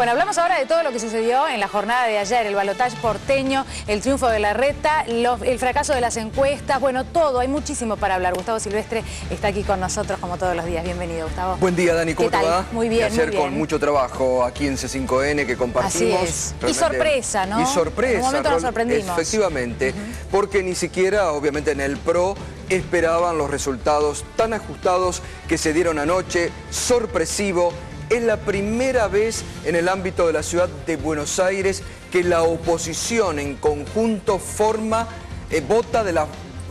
Bueno, hablamos ahora de todo lo que sucedió en la jornada de ayer, el balotaje porteño, el triunfo de Larreta, el fracaso de las encuestas, bueno, todo, hay muchísimo para hablar. Gustavo Silvestre está aquí con nosotros como todos los días. Bienvenido, Gustavo. Buen día, Dani, ¿cómo te va? Muy bien, ayer muy bien. Con mucho trabajo aquí en C5N que compartimos. Así es. Y sorpresa, ¿no? Y sorpresa. En un momento nos sorprendimos. Efectivamente, porque ni siquiera, obviamente, en el PRO esperaban los resultados tan ajustados que se dieron anoche, sorpresivo. Es la primera vez en el ámbito de la ciudad de Buenos Aires que la oposición en conjunto vota de la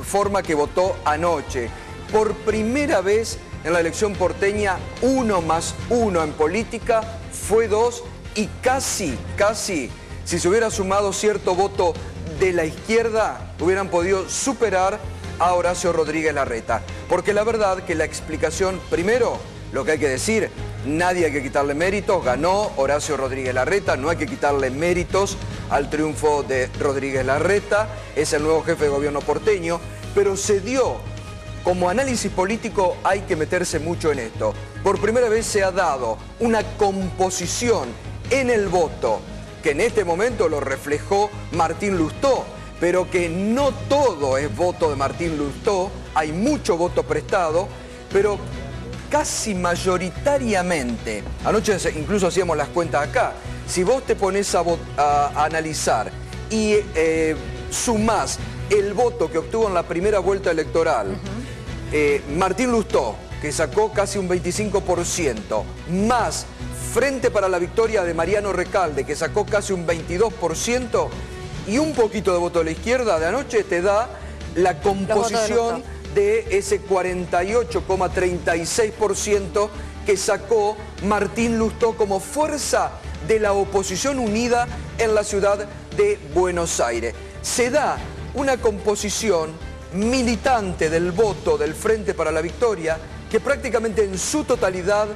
forma que votó anoche. Por primera vez en la elección porteña, 1 más 1 en política fue 2 y casi, si se hubiera sumado cierto voto de la izquierda, hubieran podido superar a Horacio Rodríguez Larreta. Porque la verdad que la explicación, primero, lo que hay que decir, nadie hay que quitarle méritos, ganó Horacio Rodríguez Larreta, no hay que quitarle méritos al triunfo de Rodríguez Larreta, es el nuevo jefe de gobierno porteño, pero se dio, como análisis político hay que meterse mucho en esto. Por primera vez se ha dado una composición en el voto, que en este momento lo reflejó Martín Lustó, pero que no todo es voto de Martín Lustó, hay mucho voto prestado, pero casi mayoritariamente, anoche incluso hacíamos las cuentas acá, si vos te pones a analizar y sumás el voto que obtuvo en la primera vuelta electoral, Martín Lustó, que sacó casi un 25%, más Frente para la Victoria de Mariano Recalde, que sacó casi un 22%, y un poquito de voto de la izquierda de anoche te da la composición de ese 48,36% que sacó Martín Lustó como fuerza de la oposición unida en la ciudad de Buenos Aires. Se da una composición militante del voto del Frente para la Victoria que prácticamente en su totalidad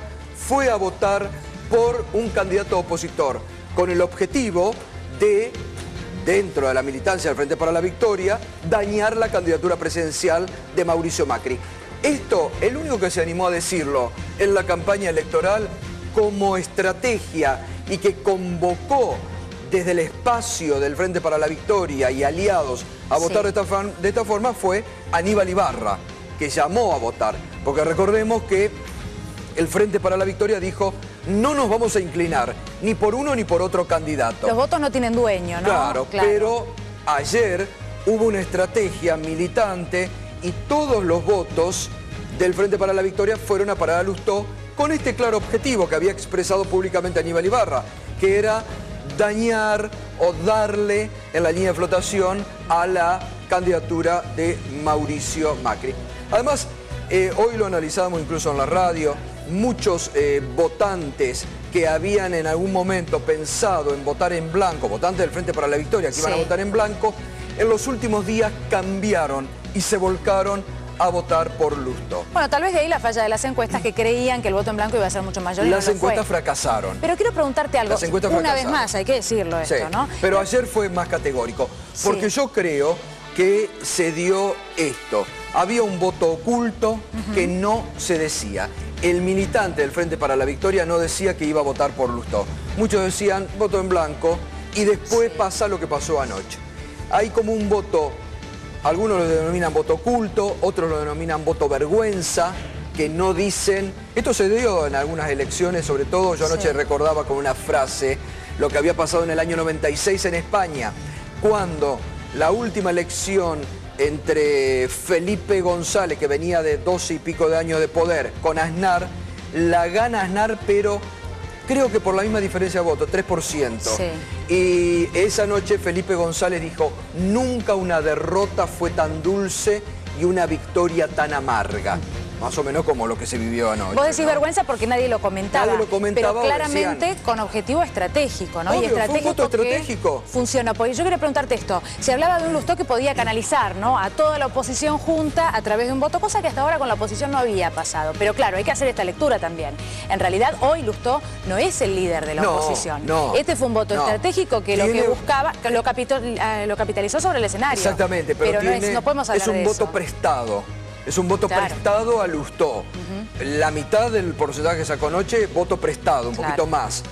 fue a votar por un candidato opositor con el objetivo de, dentro de la militancia del Frente para la Victoria, dañar la candidatura presidencial de Mauricio Macri. Esto, el único que se animó a decirlo en la campaña electoral como estrategia y que convocó desde el espacio del Frente para la Victoria y aliados a votar de esta forma fue Aníbal Ibarra, que llamó a votar. Porque recordemos que el Frente para la Victoria dijo: no nos vamos a inclinar ni por uno ni por otro candidato. Los votos no tienen dueño, ¿no? Claro, pero ayer hubo una estrategia militante y todos los votos del Frente para la Victoria fueron a parar a Lustó con este claro objetivo que había expresado públicamente Aníbal Ibarra, que era dañar o darle en la línea de flotación a la candidatura de Mauricio Macri. Además, hoy lo analizábamos incluso en la radio, muchos votantes que habían en algún momento pensado en votar en blanco, votantes del Frente para la Victoria que iban a votar en blanco, en los últimos días cambiaron y se volcaron a votar por Lustó. Bueno, tal vez de ahí la falla de las encuestas que creían que el voto en blanco iba a ser mucho mayor y las no lo encuestas fue. fracasaron. Pero quiero preguntarte algo, una vez más, hay que decirlo esto, ¿no? Pero ayer fue más categórico, porque yo creo que se dio esto. Había un voto oculto que no se decía. El militante del Frente para la Victoria no decía que iba a votar por Lustó. Muchos decían voto en blanco y después pasa lo que pasó anoche. Hay como un voto, algunos lo denominan voto oculto, otros lo denominan voto vergüenza, que no dicen. Esto se dio en algunas elecciones, sobre todo yo anoche recordaba con una frase lo que había pasado en el año 96 en España, cuando la última elección entre Felipe González, que venía de 12 y pico de años de poder, con Aznar, la gana Aznar, pero creo que por la misma diferencia de voto, 3%. Y esa noche Felipe González dijo: nunca una derrota fue tan dulce y una victoria tan amarga. Más o menos como lo que se vivió anoche. Vos decís vergüenza porque nadie lo comentaba. Nadie lo comentaba. Pero claramente con objetivo estratégico, ¿no? Obvio, y estratégico, fue un voto estratégico. Funcionó. Porque yo quería preguntarte esto. Se hablaba de un Lustó que podía canalizar, ¿no?, a toda la oposición junta a través de un voto, cosa que hasta ahora con la oposición no había pasado. Pero claro, hay que hacer esta lectura también. En realidad, hoy Lustó no es el líder de la oposición. Este fue un voto estratégico que lo que buscaba, que lo capitalizó sobre el escenario. Exactamente, pero no podemos hablar de eso. Es un voto prestado. Es un voto prestado a Lustó. La mitad del porcentaje que sacó anoche, voto prestado, un poquito más.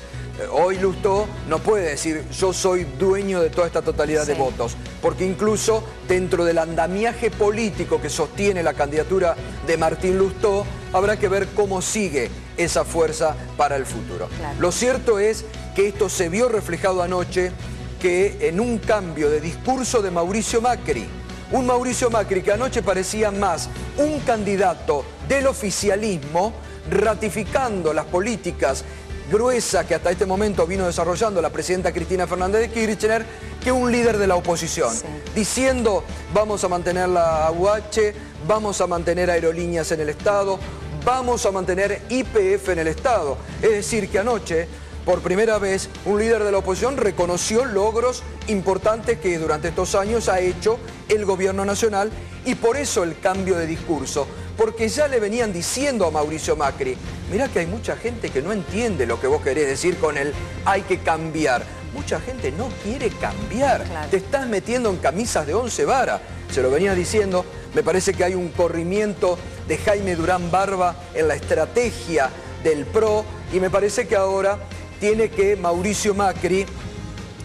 hoy Lustó no puede decir yo soy dueño de toda esta totalidad de votos, porque incluso dentro del andamiaje político que sostiene la candidatura de Martín Lustó, habrá que ver cómo sigue esa fuerza para el futuro. Claro. Lo cierto es que esto se vio reflejado anoche, que en un cambio de discurso de Mauricio Macri, un Mauricio Macri que anoche parecía más un candidato del oficialismo, ratificando las políticas gruesas que hasta este momento vino desarrollando la presidenta Cristina Fernández de Kirchner, que un líder de la oposición, diciendo vamos a mantener la AUH, vamos a mantener aerolíneas en el Estado, vamos a mantener YPF en el Estado. Es decir, que anoche, por primera vez, un líder de la oposición reconoció logros importantes que durante estos años ha hecho el gobierno nacional, y por eso el cambio de discurso, porque ya le venían diciendo a Mauricio Macri, mirá que hay mucha gente que no entiende lo que vos querés decir con el hay que cambiar. Mucha gente no quiere cambiar, claro. Te estás metiendo en camisas de 11 varas, se lo venía diciendo. Me parece que hay un corrimiento de Jaime Durán Barba en la estrategia del PRO, y me parece que ahora tiene que Mauricio Macri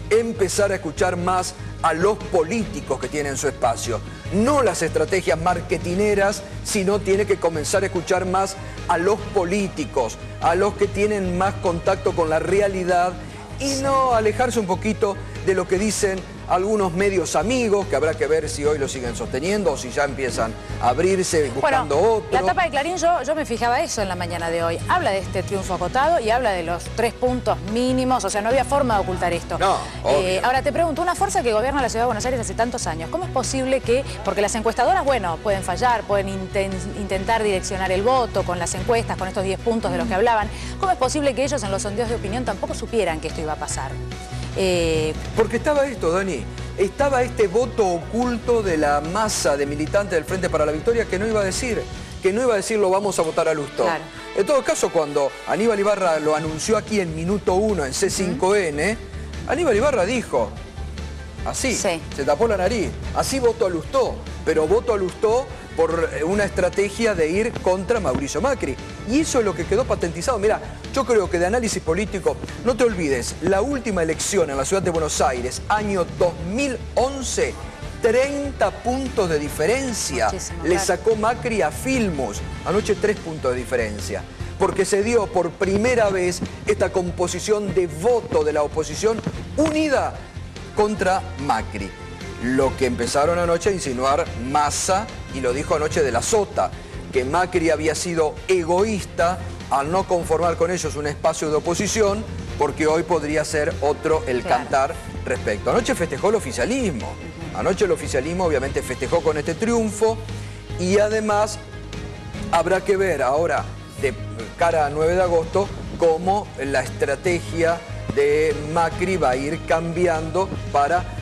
empezar a escuchar más a los políticos que tienen su espacio. No las estrategias marketineras, sino tiene que comenzar a escuchar más a los políticos, a los que tienen más contacto con la realidad, y no alejarse un poquito de lo que dicen algunos medios amigos, que habrá que ver si hoy lo siguen sosteniendo o si ya empiezan a abrirse buscando otro. La tapa de Clarín, yo me fijaba eso en la mañana de hoy. Habla de este triunfo acotado y habla de los 3 puntos mínimos, o sea, no había forma de ocultar esto. No, ahora te pregunto, una fuerza que gobierna la Ciudad de Buenos Aires hace tantos años, ¿cómo es posible que, porque las encuestadoras, bueno, pueden fallar, pueden intentar direccionar el voto con las encuestas, con estos 10 puntos de los que hablaban, ¿cómo es posible que ellos en los sondeos de opinión tampoco supieran que esto iba a pasar? Porque estaba esto, Dani, estaba este voto oculto de la masa de militantes del Frente para la Victoria que no iba a decir lo vamos a votar a Lustó. Claro. En todo caso, cuando Aníbal Ibarra lo anunció aquí en minuto 1 en C5N, Aníbal Ibarra dijo, así, se tapó la nariz, así voto a Lustó, pero voto a Lustó por una estrategia de ir contra Mauricio Macri. Y eso es lo que quedó patentizado. Mira, yo creo que de análisis político, no te olvides, la última elección en la ciudad de Buenos Aires, año 2011, 30 puntos de diferencia le sacó Macri a Filmus. Anoche 3 puntos de diferencia. Porque se dio por primera vez esta composición de voto de la oposición unida contra Macri. Lo que empezaron anoche a insinuar Massa, y lo dijo anoche de la Sota, que Macri había sido egoísta al no conformar con ellos un espacio de oposición, porque hoy podría ser otro el cantar respecto. Anoche festejó el oficialismo. Anoche el oficialismo obviamente festejó con este triunfo, y además habrá que ver ahora, de cara a 9 de agosto, cómo la estrategia de Macri va a ir cambiando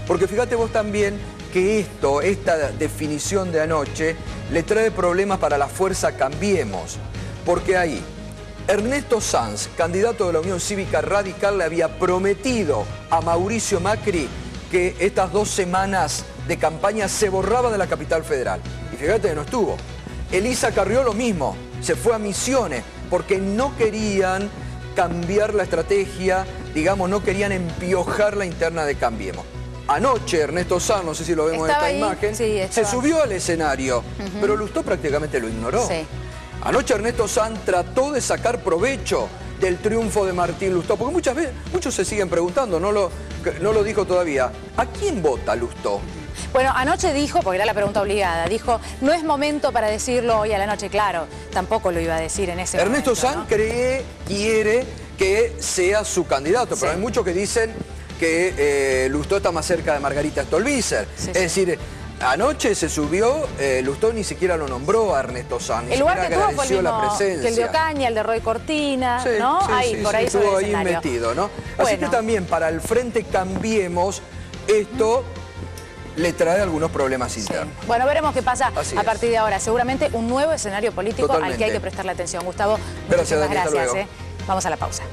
porque fíjate vos también que esta definición de anoche le trae problemas para la fuerza Cambiemos, porque ahí Ernesto Sanz, candidato de la Unión Cívica Radical, le había prometido a Mauricio Macri que estas 2 semanas de campaña se borraba de la capital federal. Y fíjate que no estuvo. Elisa Carrió lo mismo, se fue a Misiones, porque no querían cambiar la estrategia, digamos, no querían empiojar la interna de Cambiemos. Anoche Ernesto Sanz, no sé si lo vemos en esta imagen, se subió al escenario, pero Lustó prácticamente lo ignoró. Anoche Ernesto Sanz trató de sacar provecho del triunfo de Martín Lustó, porque muchos se siguen preguntando, no lo dijo todavía, ¿a quién vota Lustó? Bueno, anoche dijo, porque era la pregunta obligada, dijo, no es momento para decirlo hoy a la noche, claro, tampoco lo iba a decir en ese momento. Ernesto Sanz quiere que sea su candidato, pero hay muchos que dicen que Lustó está más cerca de Margarita Stolbizer. Es decir, anoche se subió, Lustó ni siquiera lo nombró a Ernesto Sanz, el lugar que tuvo fue el mismo que el de Ocaña, el de Roy Cortina, ¿no? Estuvo ahí metido, ¿no? Así que también para el Frente Cambiemos, esto le trae algunos problemas internos. Bueno, veremos qué pasa a partir de ahora. Seguramente un nuevo escenario político al que hay que prestarle atención. Gustavo, muchísimas gracias. Vamos a la pausa.